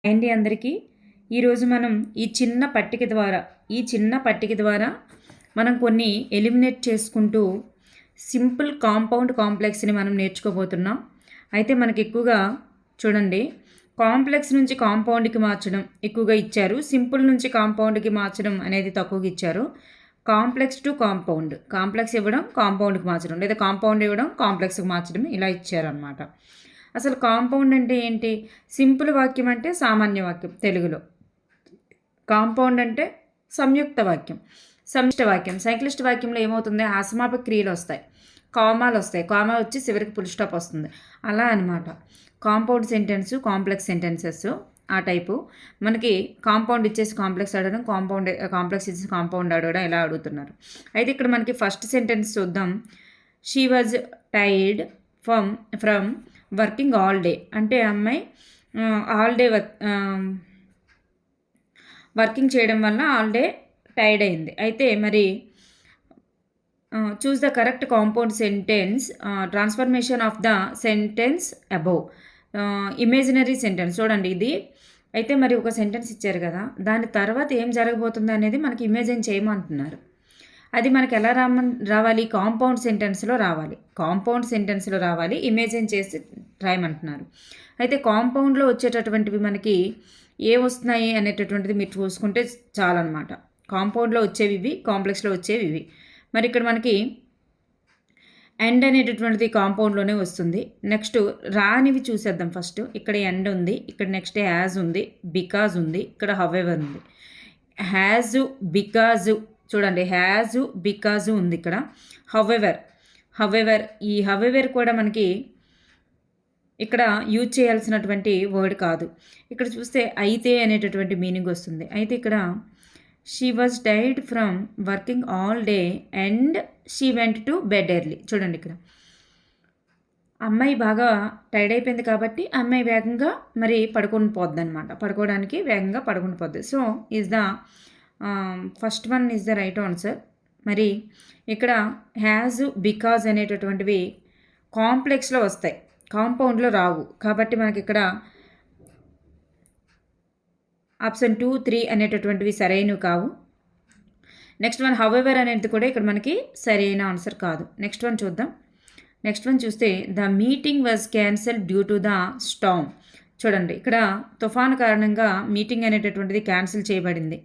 అండి అందరికీ ఈరోజు మనం ఈ చిన్న పట్టిక ద్వారా మనం కొన్ని ఎలిమినేట్ చేసుకుంటూ సింపుల్ కాంపౌండ్ కాంప్లెక్స్ని మనం నేర్చుకోబోతున్నాం. అయితే మనకి ఎక్కువగా చూడండి, కాంప్లెక్స్ నుంచి కాంపౌండ్కి మార్చడం ఎక్కువగా ఇచ్చారు, సింపుల్ నుంచి కాంపౌండ్కి మార్చడం అనేది తక్కువగా ఇచ్చారు. కాంప్లెక్స్ టు కాంప్లెక్స్ ఇవ్వడం కాంపౌండ్కి మార్చడం, లేదా కాంపౌండ్ ఇవ్వడం కాంప్లెక్స్కి మార్చడం, ఇలా ఇచ్చారనమాట. అసలు కాంపౌండ్ అంటే ఏంటి? సింపుల్ వాక్యం అంటే సామాన్య వాక్యం తెలుగులో. కాంపౌండ్ అంటే సంయుక్త వాక్యం, సమిష్ట వాక్యం. సంక్లిష్ట వాక్యంలో ఏమవుతుంది? అసమాపక క్రియలు వస్తాయి, కామాలు వస్తాయి, కామా వచ్చి చివరికి ఫుల్ స్టాప్ వస్తుంది, అలా అనమాట. కాంపౌండ్ సెంటెన్స్, కాంప్లెక్స్ సెంటెన్సెస్ ఆ టైపు. మనకి కాంపౌండ్ ఇచ్చేసి కాంప్లెక్స్ అడగడం, కాంప్లెక్స్ ఇచ్చేసి కాంపౌండ్ అడగడం, ఎలా అడుగుతున్నారు. అయితే ఇక్కడ మనకి ఫస్ట్ సెంటెన్స్ చూద్దాం. She was tired from working all day. అంటే అమ్మాయి ఆల్ డే వర్కింగ్ చేయడం వల్ల ఆల్ డే టైర్డ్ అయింది. అయితే మరి చూస్ the correct compound sentence, transformation of the sentence above. Imaginary sentence చూడండి ఇది. అయితే మరి ఒక సెంటెన్స్ ఇచ్చారు కదా, దాని తర్వాత ఏం జరగబోతుంది అనేది మనకి ఇమేజిన్ చేయమంటున్నారు. అది మనకి ఎలా రావాలి? కాంపౌండ్ సెంటెన్స్లో రావాలి, ఇమేజిన్ చేసి రాయమంటున్నారు. అయితే కాంపౌండ్లో వచ్చేటటువంటివి మనకి ఏ వస్తున్నాయి అనేటటువంటిది మీరు చూసుకుంటే చాలన్నమాట. కాంపౌండ్లో వచ్చేవి ఇవి, కాంప్లెక్స్లో వచ్చేవి ఇవి. మరి ఇక్కడ మనకి ఎండ్ అనేటటువంటిది కాంపౌండ్లోనే వస్తుంది. నెక్స్ట్ రానివి చూసేద్దాం. ఫస్ట్ ఇక్కడ ఎండ్ ఉంది, ఇక్కడ నెక్స్ట్ హ్యాజ్ ఉంది, బికాజ్ ఉంది, ఇక్కడ హవెవర్ ఉంది. హ్యాజ్, బికాజ్ చూడండి, హ్యాజ్, బికాజ్ ఉంది ఇక్కడ. హవెవర్ ఈ హవెవర్ కూడా మనకి ఇక్కడ యూజ్ చేయాల్సినటువంటి వర్డ్ కాదు. ఇక్కడ చూస్తే అయితే అనేటటువంటి మీనింగ్ వస్తుంది. అయితే ఇక్కడ she was tired from working all day and she went to bed early. చూడండి, ఇక్కడ అమ్మాయి బాగా టైర్డ్ అయిపోయింది కాబట్టి అమ్మాయి వేగంగా మరి పడుకొని పోద్ది అనమాట. పడుకోవడానికి వేగంగా పడుకొని పోద్ది. So is the first one is the right answer. మరి ఇక్కడ హ్యాజ్, బికాజ్ అనేటటువంటివి కాంప్లెక్స్లో వస్తాయి, కాంపౌండ్లో రావు. కాబట్టి మనకి ఇక్కడ ఆప్షన్ 2, 3 అనేటటువంటివి సరైనవి కావు. నెక్స్ట్ వన్ హవెవర్ అనేది కూడా ఇక్కడ మనకి సరైన ఆన్సర్ కాదు. నెక్స్ట్ వన్ చూద్దాం. నెక్స్ట్ వన్ చూస్తే the meeting was cancel due to the Storm. చూడండి, ఇక్కడ తుఫాను కారణంగా మీటింగ్ అనేటటువంటిది క్యాన్సిల్ చేయబడింది.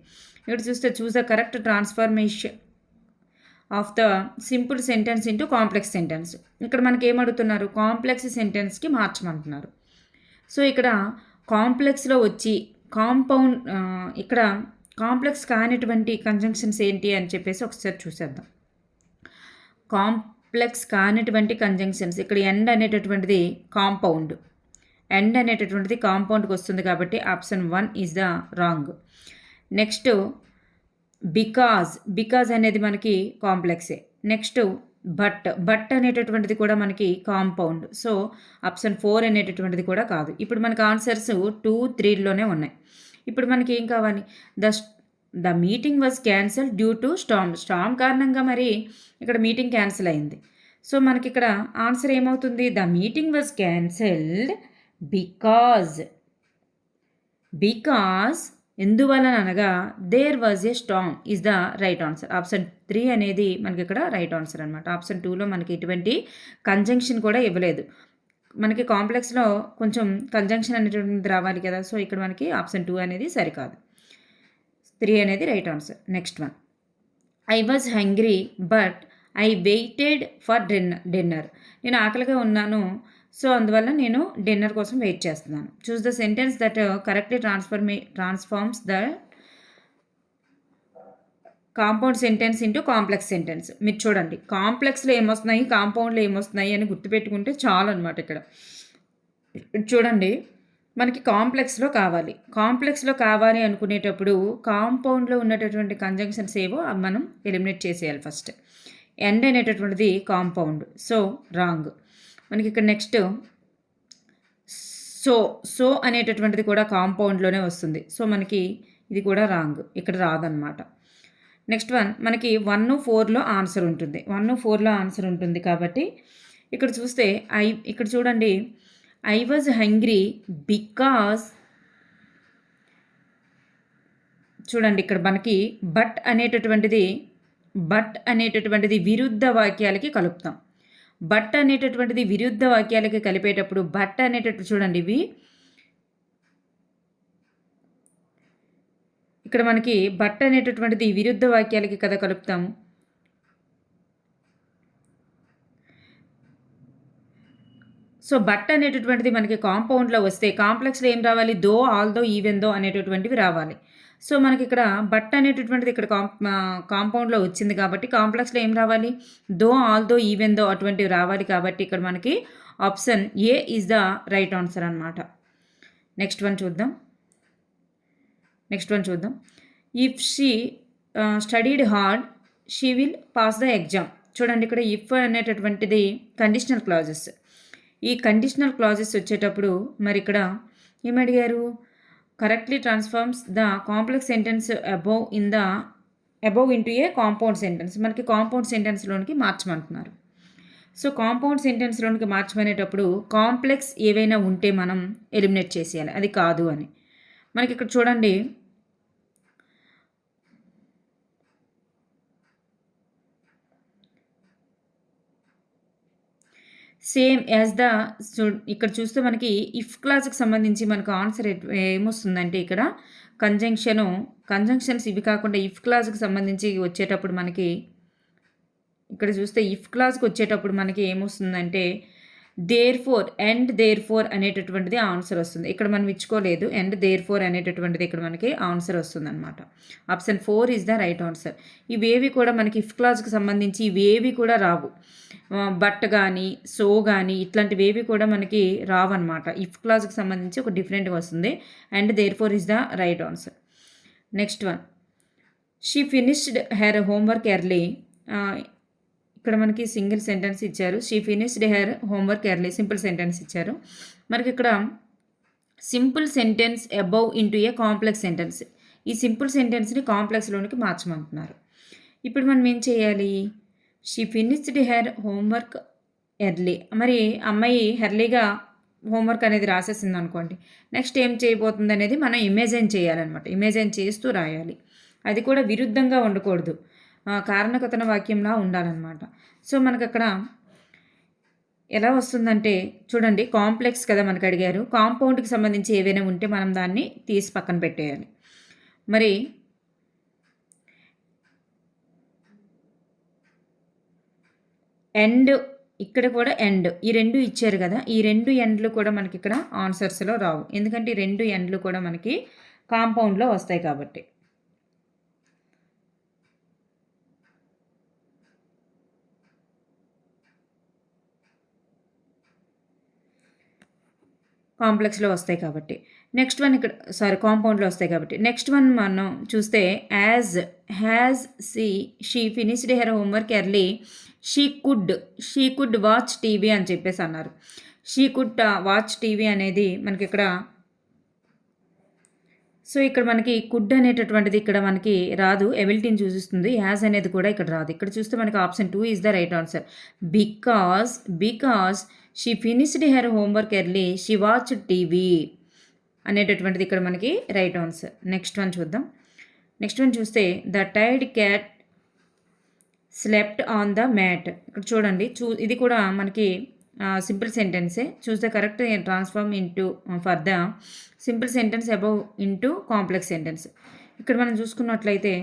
ఇక్కడ చూస్తే చూస్ the correct transformation of the simple sentence into complex sentence. ఇక్కడ మనకి ఏమడుగుతున్నారు? కాంప్లెక్స్ సెంటెన్స్కి మార్చమంటున్నారు. సో ఇక్కడ కాంప్లెక్స్లో వచ్చి కాంపౌండ్, ఇక్కడ కాంప్లెక్స్ కానిటువంటి కంజంక్షన్స్ ఏంటి అని చెప్పేసి ఒకసారి చూసేద్దాం. కాంప్లెక్స్ కానిటువంటి కంజంక్షన్స్, ఇక్కడ ఎండ్ అనేటటువంటిది కాంపౌండ్, ఎండ్ అనేటటువంటిది కాంపౌండ్కి వస్తుంది కాబట్టి option 1 is the wrong. Next because అనేది మనకి కాంప్లెక్సే. నెక్స్ట్ బట్ అనేటటువంటిది కూడా మనకి కాంపౌండ్. సో ఆప్షన్ 4 అనేటటువంటిది కూడా కాదు. ఇప్పుడు మనకి ఆన్సర్స్ 2, 3లోనే ఉన్నాయి. ఇప్పుడు మనకి ఏం కావాలి? The meeting was cancel due to Storm కారణంగా మరి ఇక్కడ మీటింగ్ క్యాన్సిల్ అయింది. సో మనకి ఇక్కడ ఆన్సర్ ఏమవుతుంది? The meeting was cancelled because ఎందువలన అనగా there was a storm is the right answer. Option 3 అనేది మనకి ఇక్కడ రైట్ ఆన్సర్ అనమాట. ఆప్షన్ 2లో మనకి ఎటువంటి కంజంక్షన్ కూడా ఇవ్వలేదు. మనకి కాంప్లెక్స్లో కొంచెం కంజంక్షన్ అనేటువంటిది రావాలి కదా. సో ఇక్కడ మనకి ఆప్షన్ 2 అనేది సరికాదు, 3 అనేది right answer. Next one I was hungry but I waited for dinner. నేను ఆకలిగా ఉన్నాను, సో అందువల్ల నేను డిన్నర్ కోసం వెయిట్ చేస్తున్నాను. Choose the sentence that correctly transforms the compound sentence into complex sentence. మీరు చూడండి, కాంప్లెక్స్లో ఏమొస్తున్నాయి, కాంపౌండ్లో ఏమొస్తున్నాయి అని గుర్తుపెట్టుకుంటే చాలు అనమాట. ఇక్కడ చూడండి, మనకి కాంప్లెక్స్లో కావాలి అనుకునేటప్పుడు కాంపౌండ్లో ఉన్నటువంటి కంజంక్షన్స్ ఏవో అవి మనం ఎలిమినేట్ చేసేయాలి ఫస్ట్. ఎండ్ అనేటటువంటిది కాంపౌండ్, సో రాంగ్. మనకి ఇక్కడ నెక్స్ట్ సో అనేటటువంటిది కూడా కాంపౌండ్లోనే వస్తుంది. సో మనకి ఇది కూడా రాంగ్, ఇక్కడ రాదనమాట. నెక్స్ట్ వన్ మనకి 1, 4లో ఆన్సర్ ఉంటుంది. 1, 4లో ఆన్సర్ ఉంటుంది కాబట్టి ఇక్కడ చూస్తే ఇక్కడ చూడండి, ఐ వాజ్ హంగ్రీ బికాస్ చూడండి ఇక్కడ మనకి బట్ అనేటటువంటిది విరుద్ధ వాక్యాలకి కలుపుతాం. బట్ అనేటటువంటిది విరుద్ధ వాక్యాలకి కలిపేటప్పుడు బట్ అనేటటువంటి చూడండి ఇవి ఇక్కడ మనకి బట్ అనేటటువంటిది విరుద్ధ వాక్యాలకి కదా కలుపుతాము. సో బట్ అనేటటువంటిది మనకి కాంపౌండ్లో వస్తే కాంప్లెక్స్లో ఏం రావాలి? దో, ఆల్దో, ఈవెన్ దో అనేటటువంటివి రావాలి. సో మనకి ఇక్కడ బట్ అనేటటువంటిది ఇక్కడ కాంపౌండ్లో వచ్చింది కాబట్టి కాంప్లెక్స్లో ఏం రావాలి? దో, ఆల్దో, ఈవెన్ దో అటువంటివి రావాలి కాబట్టి ఇక్కడ మనకి option A is the right answer అనమాట. నెక్స్ట్ వన్ చూద్దాం. If she studied hard she will pass the exam. చూడండి ఇక్కడ ఇఫ్ అనేటటువంటిది కండిషనల్ క్లాజెస్. ఈ కండిషనల్ క్లాజెస్ వచ్చేటప్పుడు మరి ఇక్కడ ఏమడిగారు? Correctly transforms the complex sentence above into a compound sentence. మనకి కాంపౌండ్ సెంటెన్స్లోనికి మార్చమంటున్నారు. సో కాంపౌండ్ సెంటెన్స్లోనికి మార్చమనేటప్పుడు కాంప్లెక్స్ ఏవైనా ఉంటే మనం ఎలిమినేట్ చేసేయాలి, అది కాదు అని. మనకి ఇక్కడ చూడండి సేమ్ యాజ్ ద ఇక్కడ చూస్తే మనకి ఇఫ్ క్లాజ్కి సంబంధించి మనకు ఆన్సర్ ఏమొస్తుందంటే ఇక్కడ కంజంక్షన్స్ ఇవి కాకుండా ఇఫ్ క్లాజ్కి సంబంధించి వచ్చేటప్పుడు మనకి ఇక్కడ చూస్తే ఇఫ్ క్లాజ్కి వచ్చేటప్పుడు మనకి ఏమొస్తుందంటే దేర్ ఫోర్ అనేటటువంటిది ఆన్సర్ వస్తుంది. ఇక్కడ మనం ఇచ్చుకోలేదు. దేర్ ఫోర్ అనేటటువంటిది ఇక్కడ మనకి ఆన్సర్ వస్తుంది అనమాట. Option 4 is the right answer. ఇవేవి కూడా మనకి ఇఫ్ క్లాజ్కి సంబంధించి ఇవేవి కూడా రావు. బట్ కానీ సో కానీ ఇట్లాంటివేవి కూడా మనకి రావన్నమాట. ఇఫ్ క్లాజ్కి సంబంధించి ఒక డిఫరెంట్గా వస్తుంది. Therefore is the right answer. Next one, she finished her homework early. ఇక్కడ మనకి సింగిల్ సెంటెన్స్ ఇచ్చారు. She finished her homework early, simple sentence ఇచ్చారు. మనకి ఇక్కడ simple sentence above into a complex sentence. ఈ సింపుల్ సెంటెన్స్ని కాంప్లెక్స్లోనికి మార్చమంటున్నారు. ఇప్పుడు మనం ఏం చేయాలి? She finished her homework early. మరి అమ్మాయి ఎర్లీగా హోంవర్క్ అనేది రాసేసింది అనుకోండి. నెక్స్ట్ ఏం చేయబోతుంది అనేది మనం ఇమేజిన్ చేయాలన్నమాట. ఇమేజిన్ చేస్తూ రాయాలి. అది కూడా విరుద్ధంగా ఉండకూడదు, కారణకథన వాక్యంలా ఉండాలన్నమాట. సో మనకు అక్కడ ఎలా వస్తుందంటే చూడండి, కాంప్లెక్స్ కదా మనకు అడిగారు. కాంపౌండ్కి సంబంధించి ఏవైనా ఉంటే మనం దాన్ని తీసి పక్కన పెట్టేయాలి. మరి ఎండ్, ఇక్కడ కూడా ఎండ్, ఈ రెండు ఇచ్చారు కదా. ఈ రెండు ఎండ్లు కూడా మనకి ఇక్కడ ఆన్సర్స్లో రావు, ఎందుకంటే ఈ రెండు ఎండ్లు కూడా మనకి కాంపౌండ్లో వస్తాయి కాబట్టి. కాంప్లెక్స్లో వస్తాయి కాబట్టి. నెక్స్ట్ వన్ ఇక్కడ కాంపౌండ్లో వస్తాయి కాబట్టి. నెక్స్ట్ వన్ మనం చూస్తే has she finished her homework early she could watch TV అని చెప్పేసి అన్నారు. షీ కుడ్ వాచ్ టీవీ అనేది మనకి ఇక్కడ, సో ఇక్కడ మనకి కుడ్ అనేటటువంటిది ఇక్కడ మనకి రాదు, ఎబిలిటీని చూపిస్తుంది. హ్యాజ్ అనేది కూడా ఇక్కడ రాదు. ఇక్కడ చూస్తే మనకి option 2 is the right answer. Because she finished her homework early she watch TV అనేటటువంటిది ఇక్కడ మనకి రైట్ ఆన్సర్. నెక్స్ట్ వన్ చూద్దాం. నెక్స్ట్ వన్ చూస్తే the tired cat slept on the mat. ఇక్కడ చూడండి, ఇది కూడా మనకి సింపుల్ సెంటెన్సే. Choose the correct transform into for the simple sentence above into complex sentence. ఇక్కడ మనం చూసుకున్నట్లయితే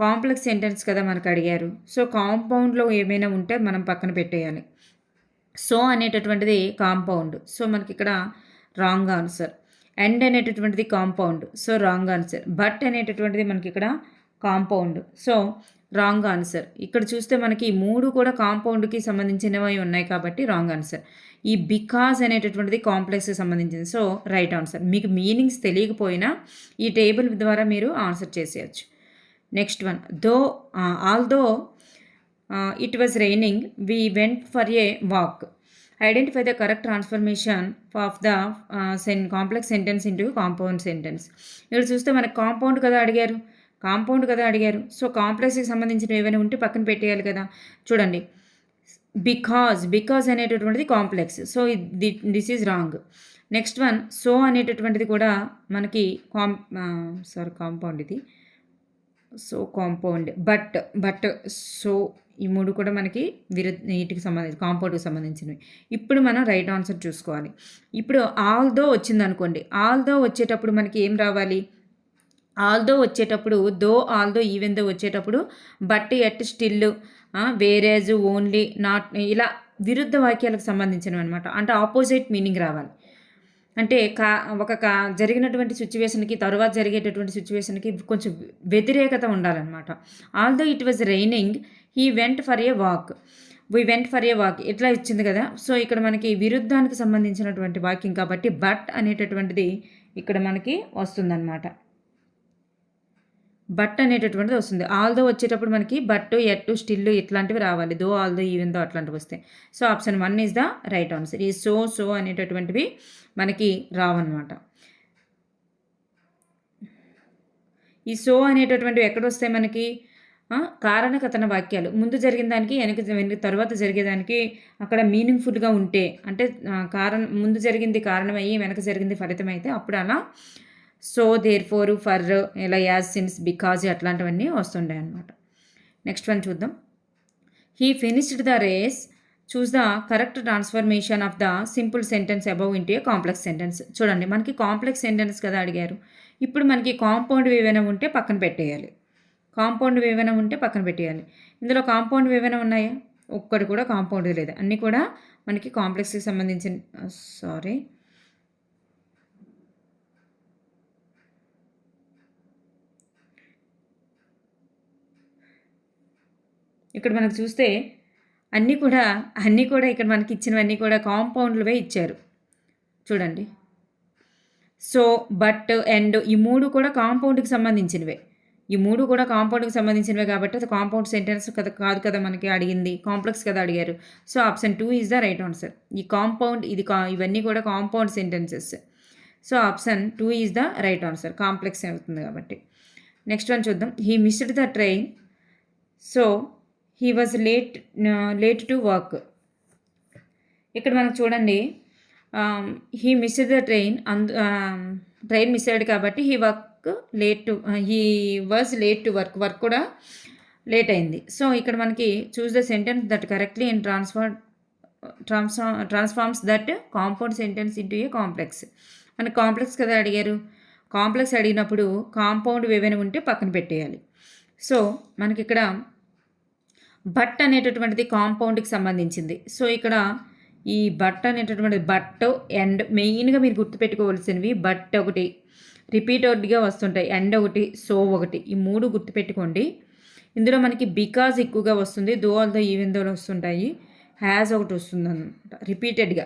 కాంప్లెక్స్ సెంటెన్స్ కదా మనకు అడిగారు. సో కాంపౌండ్లో ఏమైనా ఉంటే మనం పక్కన పెట్టేయాలి. సో అనేటటువంటిది కాంపౌండ్, సో మనకి ఇక్కడ రాంగ్ ఆన్సర్. ఎండ్ అనేటటువంటిది compound, so wrong answer. But అనేటటువంటిది మనకి ఇక్కడ కాంపౌండ్, సో రాంగ్ ఆన్సర్. ఇక్కడ చూస్తే మనకి 3 కూడా కాంపౌండ్కి సంబంధించినవి ఉన్నాయి కాబట్టి రాంగ్ ఆన్సర్. ఈ బికాజ్ అనేటటువంటిది కాంప్లెక్స్కి సంబంధించింది, సో రైట్ ఆన్సర్. మీకు మీనింగ్స్ తెలియకపోయినా ఈ టేబుల్ ద్వారా మీరు ఆన్సర్ చేసేయచ్చు. Next one, although it was raining we went for a walk. Identify the correct transformation of the complex sentence into compound sentence. ఇక్కడ చూస్తే మనకు కాంపౌండ్ కదా అడిగారు. సో కాంప్లెక్స్కి సంబంధించిన ఏమైనా ఉంటే పక్కన పెట్టేయాలి కదా. చూడండి, బికాజ్ అనేటటువంటిది complex, so this is wrong. Next one, so అనేటటువంటిది కూడా మనకి కాంపౌండ్. ఇది సో కాంపౌండ్, బట్ సో ఈ 3 కూడా మనకి వీటికి సంబంధించి కాంపౌండ్‌కి సంబంధించినవి. ఇప్పుడు మనం రైట్ ఆన్సర్ చూసుకోవాలి. ఇప్పుడు ఆల్‌దో వచ్చిందనుకోండి. ఆల్‌దో వచ్చేటప్పుడు మనకి ఏం రావాలి? ఆల్‌దో వచ్చేటప్పుడు ఆల్‌దో, ఈవెన్ దో వచ్చేటప్పుడు but, yet, still, whereas, only, not ఇలా విరుద్ధ వాక్యాలకు సంబంధించినవన్నమాట. అంటే ఆపోజిట్ మీనింగ్ రావాలి. అంటే జరిగినటువంటి సిచ్యువేషన్‌కి, తరువాత జరిగేటటువంటి సిచ్యువేషన్‌కి కొంచెం వ్యతిరేకత ఉండాలనమాట. Although it was raining, he went for a walk. We went for a walk ఇట్లా ఇచ్చింది కదా! సో, ఇక్కడ మనకి విరుద్ధానికి సంబంధించినటువంటి వాక్యం కాబట్టి బట్ అనేటటువంటిది ఇక్కడ మనకి వస్తుందనమాట. బట్ అనేటటువంటిది వస్తుంది. ఆల్‌దో వచ్చేటప్పుడు మనకి బట్, ఎట్, స్టిల్ ఇట్లాంటివి రావాలి. ఆల్‌దో, ఈవెన్ దో అట్లాంటివి వస్తాయి. So, option 1 is the right answer. ఈ సో అనేటటువంటివి మనకి రావన్నమాట. ఈ సో అనేటటువంటివి ఎక్కడొస్తాయి మనకి? కారణకథన వాక్యాలు. ముందు జరిగిన దానికి వెనక తర్వాత జరిగేదానికి అక్కడ మీనింగ్‌ఫుల్‌గా ఉంటే, అంటే ముందు జరిగింది కారణమయ్యి వెనక జరిగింది ఫలితమైతే అప్పుడు అలా సో, దేర్ ఫోర్, ఫర్, ఇలా యాజ్, సిన్స్, బికాజ్ అట్లాంటివన్నీ వస్తుంటాయి అన్నమాట. నెక్స్ట్ వన్ చూద్దాం. He finished the race, choose the correct transformation of the simple sentence above into a complex sentence. చూడండి, మనకి కాంప్లెక్స్ సెంటెన్స్ కదా అడిగారు. ఇప్పుడు మనకి కాంపౌండ్ ఏవైనా ఉంటే పక్కన పెట్టేయాలి. ఇందులో కాంపౌండ్ ఏవైనా ఉన్నాయా? ఒక్కటి కూడా కాంపౌండ్ లేదు. అన్నీ కూడా మనకి కాంప్లెక్స్కి సంబంధించిన ఇక్కడ మనకు చూస్తే అన్నీ కూడా ఇక్కడ మనకి ఇచ్చినవన్నీ కూడా కాంపౌండ్లవే ఇచ్చారు. చూడండి, సో, బట్, అండ్ ఈ 3 కూడా కాంపౌండ్కి సంబంధించినవే. కాబట్టి అది కాంపౌండ్ సెంటెన్స్ కాదు కదా మనకి అడిగింది. కాంప్లెక్స్ కదా అడిగారు. So, option 2 is the right answer. ఈ కాంపౌండ్ ఇవన్నీ కూడా compound sentences. So, option 2 is the right answer. Complex అవుతుంది కాబట్టి. నెక్స్ట్ వన్ చూద్దాం. He missed the train, so he was late to work. ఇక్కడ మనకు చూడండి, he missed the train, train miss అయ్యాడు కాబట్టి he was late to work కూడా late అయింది. సో, ఇక్కడ మనకి choose the sentence that correctly and transforms that compound sentence into a complex. మనకి కాంప్లెక్స్ కదా అడిగారు. కాంప్లెక్స్ అడిగినప్పుడు కాంపౌండ్ ఏవైనా ఉంటే పక్కన పెట్టేయాలి. సో, మనకి ఇక్కడ బట్ అనేటటువంటిది కాంపౌండ్కి సంబంధించింది. సో, ఇక్కడ ఈ బట్ అనేటటువంటిది బట్, అండ్ మెయిన్గా మీరు గుర్తుపెట్టుకోవాల్సినవి బట్ ఒకటి రిపీటెడ్గా వస్తుంటాయి, అండ్ ఒకటి, సో ఒకటి, ఈ 3 గుర్తుపెట్టుకోండి. ఇందులో మనకి బికాజ్ ఎక్కువగా వస్తుంది, ఆల్‌దో, ఈవెన్ దో వస్తుంటాయి, హ్యాజ్ ఒకటి వస్తుంది అనమాట రిపీటెడ్గా.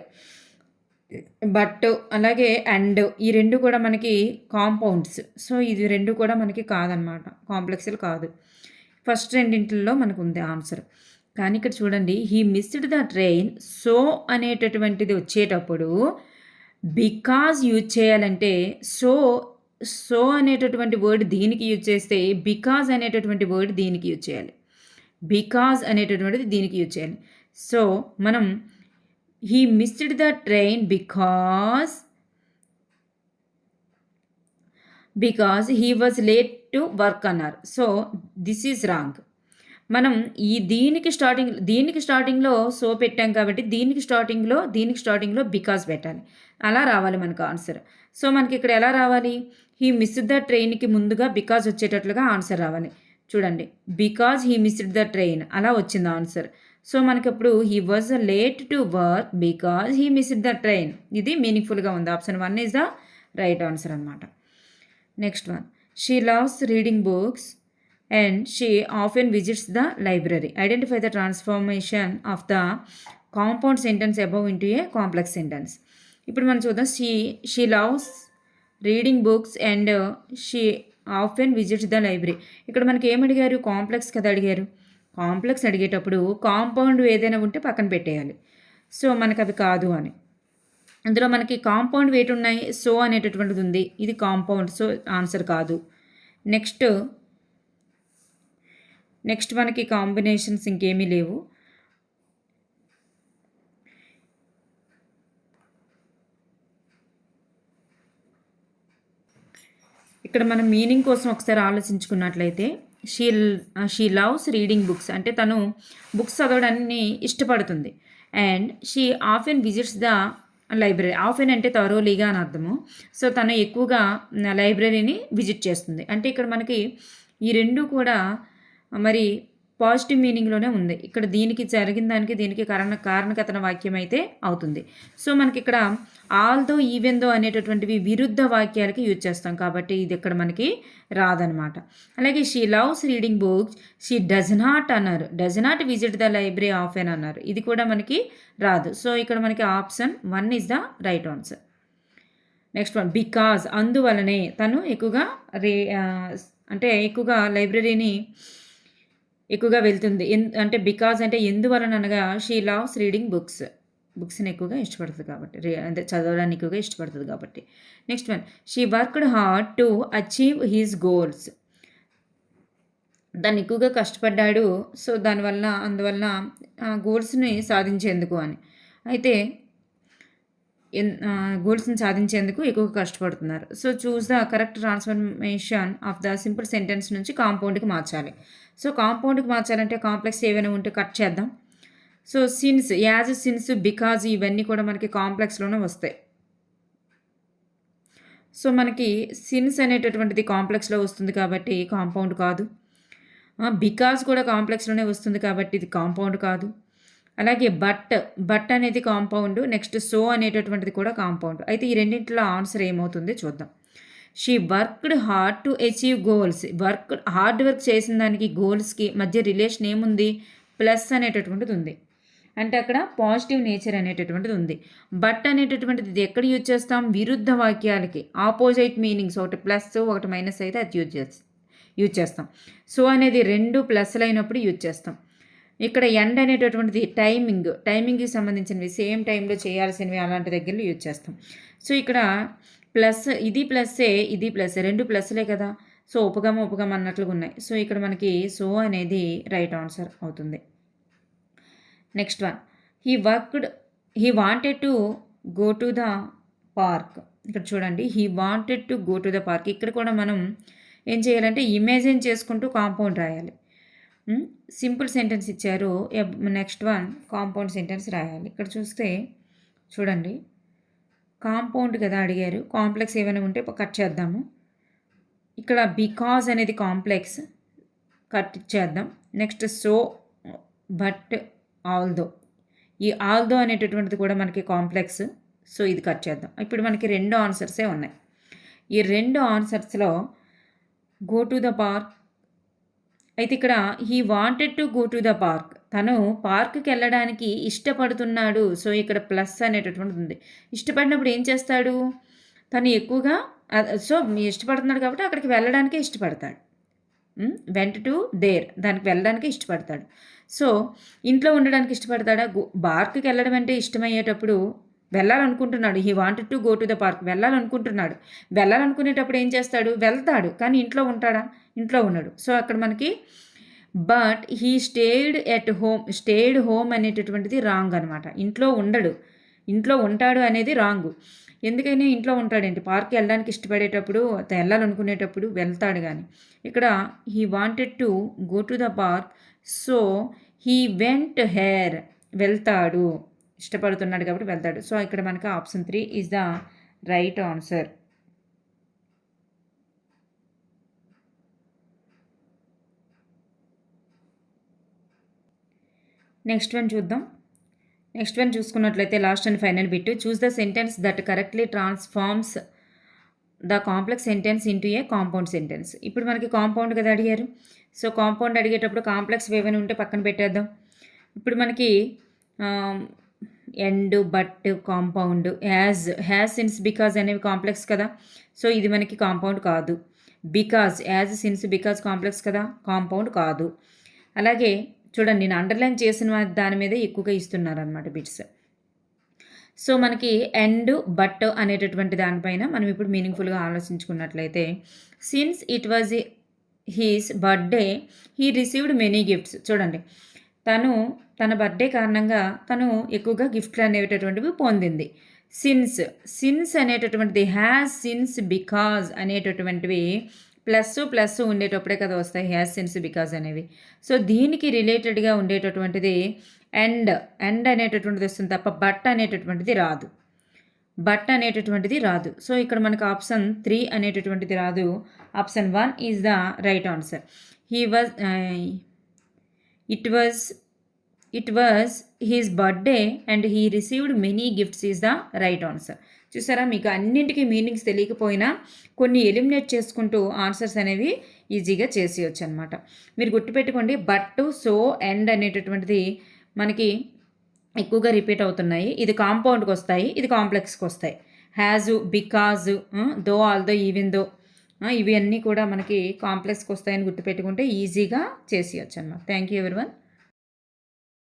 బట్ అలాగే అండ్ ఈ 2 కూడా మనకి కాంపౌండ్స్. సో, ఇది 2 కూడా మనకి కాదనమాట, కాంప్లెక్స్లు కాదు. ఫస్ట్ రెండింటిలో మనకు ఉంది ఆన్సర్. కానీ ఇక్కడ చూడండి, he missed the train, so అనేటటువంటిది వచ్చేటప్పుడు బికాజ్ యూజ్ చేయాలంటే సో అనేటటువంటి వర్డ్ దీనికి యూజ్ చేస్తే బికాజ్ అనేటటువంటి వర్డ్ దీనికి యూజ్ చేయాలి. సో, మనం he missed the train because he was late to work అన్నారు. So, this is wrong. మనం దీనికి స్టార్టింగ్లో సో పెట్టాం కాబట్టి దీనికి స్టార్టింగ్లో బికాజ్ పెట్టాలి. అలా రావాలి మనకు ఆన్సర్. సో, మనకి ఇక్కడ ఎలా రావాలి? హీ మిస్డ్ ద ట్రైన్కి ముందుగా బికాజ్ వచ్చేటట్లుగా ఆన్సర్ రావాలి. చూడండి, because he missed the train అలా వచ్చింది ఆన్సర్. సో, మనకి ఇప్పుడు he was late to work because he missed the train. ఇది మీనింగ్ఫుల్గా ఉంది. Option 1 is the right answer అనమాట. Next one, she loves reading books and she often visits the library. Identify the transformation of the compound sentence above into a complex sentence. ఇప్పుడు మనం చూద్దాం. she loves reading books and she often visits the library. ఇక్కడ మనకి ఏం అడిగారు? Complex కదా అడిగారు. Complex అడిగేటప్పుడు కాంపౌండ్ ఏదైనా ఉంటే పక్కన పెట్టేయాలి. సో, మనకు అవి కాదు అని. అందులో మనకి కాంపౌండ్ వేటి ఉన్నాయి? సో అనేటటువంటిది ఉంది, ఇది కాంపౌండ్, సో ఆన్సర్ కాదు. నెక్స్ట్ మనకి కాంబినేషన్స్ ఇంకేమీ లేవు. ఇక్కడ మనం మీనింగ్ కోసం ఒకసారి ఆలోచించుకున్నట్లయితే she she loves reading books అంటే తను బుక్స్ చదవడాన్ని ఇష్టపడుతుంది. And she often visits the library. Often అంటే థరోలీగా అని అర్థము. సో తను ఎక్కువగా లైబ్రరీని విజిట్ చేస్తుంది. అంటే ఇక్కడ మనకి ఈ రెండు కూడా మరి పాజిటివ్ మీనింగ్లోనే ఉంది. ఇక్కడ దీనికి జరిగిన దానికి దీనికి కారణకథన వాక్యం అయితే అవుతుంది. సో మనకి ఇక్కడ ఆల్దో ఈవెన్ దో అనేటటువంటివి విరుద్ధ వాక్యాలకి యూజ్ చేస్తాం కాబట్టి ఇది ఇక్కడ మనకి రాదనమాట. అలాగే she loves reading books, she does not అన్నారు. Does not visit the library often అన్నారు. ఇది కూడా మనకి రాదు. సో ఇక్కడ మనకి option 1 is the right answer. Next one, because అందువలనే తను ఎక్కువగా అంటే ఎక్కువగా లైబ్రరీని ఎక్కువగా వెళ్తుంది. అంటే బికాజ్ అంటే ఎందువలన అనగా షీ లవ్స్ రీడింగ్ బుక్స్ని ఎక్కువగా ఇష్టపడుతుంది కాబట్టి, అంటే చదవడానికి ఎక్కువగా ఇష్టపడుతుంది కాబట్టి. Next one, she worked hard to achieve he's goals. దాన్ని ఎక్కువగా కష్టపడ్డాడు. సో అందువలన గోల్స్ని సాధించేందుకు అని. అయితే గోల్స్ని సాధించేందుకు ఎక్కువగా కష్టపడుతున్నారు. So choose the correct transformation of the simple sentence నుంచి కాంపౌండ్కి మార్చాలి. సో కాంపౌండ్కి మార్చాలంటే కాంప్లెక్స్ ఏవైనా ఉంటే కట్ చేద్దాం. So since, as, since, because ఇవన్నీ కూడా మనకి కాంప్లెక్స్లోనే వస్తాయి. సో మనకి సిన్స్ అనేటటువంటిది కాంప్లెక్స్లో వస్తుంది కాబట్టి కాంపౌండ్ కాదు. బికాజ్ కూడా కాంప్లెక్స్లోనే వస్తుంది కాబట్టి ఇది కాంపౌండ్ కాదు. అలాగే బట్ అనేది కాంపౌండ్. నెక్స్ట్ సో అనేటటువంటిది కూడా కాంపౌండ్. అయితే ఈ రెండింటిలో ఆన్సర్ ఏమవుతుంది చూద్దాం. She worked hard to achieve goals. Hard work చేసిన దానికి గోల్స్కి మధ్య రిలేషన్ ఏముంది? ప్లస్ అనేటటువంటిది ఉంది. అంటే అక్కడ పాజిటివ్ నేచర్ అనేటటువంటిది ఉంది. బట్ అనేటటువంటిది ఎక్కడ యూజ్ చేస్తాం? విరుద్ధ వాక్యాలకి ఆపోజిట్ మీనింగ్స్, ఒకటి ప్లస్ ఒకటి మైనస్ అయితే అది యూజ్ చేస్తాం. సో అనేది రెండు ప్లస్లు అయినప్పుడు యూజ్ చేస్తాం. ఇక్కడ ఎండ్ అనేటటువంటిది టైమింగ్కి సంబంధించినవి, సేమ్ టైంలో చేయాల్సినవి అలాంటి దగ్గరలో యూజ్ చేస్తాం. సో ఇక్కడ ప్లస్, ఇది ప్లస్సే, ఇది ప్లస్సే, రెండు ప్లస్లే కదా. సో ఉపగమ అన్నట్లుగా ఉన్నాయి. సో ఇక్కడ మనకి సో అనేది రైట్ ఆన్సర్ అవుతుంది. Next one, he wanted to go to the park. ఇక్కడ చూడండి, he wanted to go to the park. ఇక్కడ కూడా మనం ఏం చేయాలంటే ఇమేజిన్ చేసుకుంటూ కాంపౌండ్ రాయాలి. సింపుల్ సెంటెన్స్ ఇచ్చారు. నెక్స్ట్ వన్ కాంపౌండ్ సెంటెన్స్ రాయాలి. ఇక్కడ చూస్తే చూడండి, కాంపౌండ్ కదా అడిగారు. కాంప్లెక్స్ ఏమైనా ఉంటే కట్ చేద్దాము. ఇక్కడ బికాజ్ అనేది కాంప్లెక్స్, కట్ చేద్దాం. Next so, but, although. ఈ ఆల్దో అనేటటువంటిది కూడా మనకి కాంప్లెక్స్. సో ఇది కట్ చేద్దాం. ఇప్పుడు మనకి రెండు ఆన్సర్సే ఉన్నాయి. ఈ రెండు ఆన్సర్స్లో గో టు ద పార్క్ అయితే ఇక్కడ he wanted to go to the park, తను పార్క్కి వెళ్ళడానికి ఇష్టపడుతున్నాడు. సో ఇక్కడ ప్లస్ అనేటటువంటిది ఉంది. ఇష్టపడినప్పుడు ఏం చేస్తాడు? తను ఎక్కువగా సో ఇష్టపడుతున్నాడు కాబట్టి అక్కడికి వెళ్ళడానికే ఇష్టపడతాడు. వెంట్ టు దేర్, దానికి వెళ్ళడానికి ఇష్టపడతాడు. సో ఇంట్లో ఉండడానికి ఇష్టపడతాడా? పార్క్కి వెళ్ళడం అంటే ఇష్టమయ్యేటప్పుడు వెళ్ళాలనుకుంటున్నాడు. He wanted to go to the park, వెళ్ళాలనుకుంటున్నాడు. వెళ్ళాలనుకునేటప్పుడు ఏం చేస్తాడు? వెళ్తాడు. కానీ ఇంట్లో ఉంటాడా? ఇంట్లో ఉన్నాడు. సో అక్కడ మనకి బట్ హీ స్టేడ్ హోమ్ అనేటటువంటిది రాంగ్ అనమాట. ఇంట్లో ఉండడు, ఇంట్లో ఉంటాడు అనేది రాంగ్. ఎందుకైనా ఇంట్లో ఉంటాడేంటి? పార్క్కి వెళ్ళడానికి ఇష్టపడేటప్పుడు, వెళ్ళాలనుకునేటప్పుడు వెళ్తాడు. కానీ ఇక్కడ he wanted to go to the park, so he went hair, వెళ్తాడు, ఇష్టపడుతున్నాడు కాబట్టి వెళ్తాడు. సో ఇక్కడ మనకి option 3 is the right answer. Next one చూద్దాం. నెక్స్ట్ వన్ చూసుకున్నట్లయితే last and final bit, choose the sentence that correctly transforms the complex sentence into a compound sentence. ఇప్పుడు మనకి కాంపౌండ్ కదా అడిగారు. సో కాంపౌండ్ అడిగేటప్పుడు కాంప్లెక్స్ ఏమైనా ఉంటే పక్కన పెట్టేద్దాం. ఇప్పుడు మనకి and, but, compound, has, since, because అనేవి కాంప్లెక్స్ కదా. సో ఇది మనకి కాంపౌండ్ కాదు. Because, as, since, because complex కదా, కాంపౌండ్ కాదు. అలాగే చూడండి, నేను అండర్లైన్ చేసిన దాని మీద ఎక్కువగా ఇస్తున్నారనమాట బిట్స్. సో మనకి ఎండ్, బట్ అనేటటువంటి దానిపైన మనం ఇప్పుడు మీనింగ్ఫుల్గా ఆలోచించుకున్నట్లయితే, since it was his birthday he received many gifts. చూడండి, తన బర్త్డే కారణంగా తను ఎక్కువగా గిఫ్ట్లు అనేటటువంటివి పొందింది. సిన్స్ అనేటటువంటిది, హ్యాస్, సిన్స్, బికాజ్ అనేటటువంటివి ప్లస్ ఉండేటప్పుడే కదా వస్తాయి హ్యాస్ సిన్స్ బికాజ్ అనేవి. సో దీనికి రిలేటెడ్గా ఉండేటటువంటిది అండ్ అనేటటువంటిది వస్తుంది తప్ప బట్ అనేటటువంటిది రాదు. సో ఇక్కడ మనకు ఆప్షన్ 3 అనేటటువంటిది రాదు. Option 1 is the right answer. It was his birthday and he received many gifts is the right answer. చూసారా, మీకు అన్నింటికీ మీనింగ్స్ తెలియకపోయినా కొన్ని ఎలిమినేట్ చేసుకుంటూ ఆన్సర్స్ అనేవి ఈజీగా చేసేయచ్చు అనమాట. మీరు గుర్తుపెట్టుకోండి, బట్, సో, ఎండ్ అనేటటువంటిది మనకి ఎక్కువగా రిపీట్ అవుతున్నాయి. ఇది కాంపౌండ్కి వస్తాయి, ఇది కాంప్లెక్స్కి వస్తాయి. Has, because, though, although, even though, ఇవి అన్నీ కూడా మనకి కాంప్లెక్స్కి వస్తాయని గుర్తుపెట్టుకుంటే ఈజీగా చేసేయచ్చు అనమాట. Thank you everyone.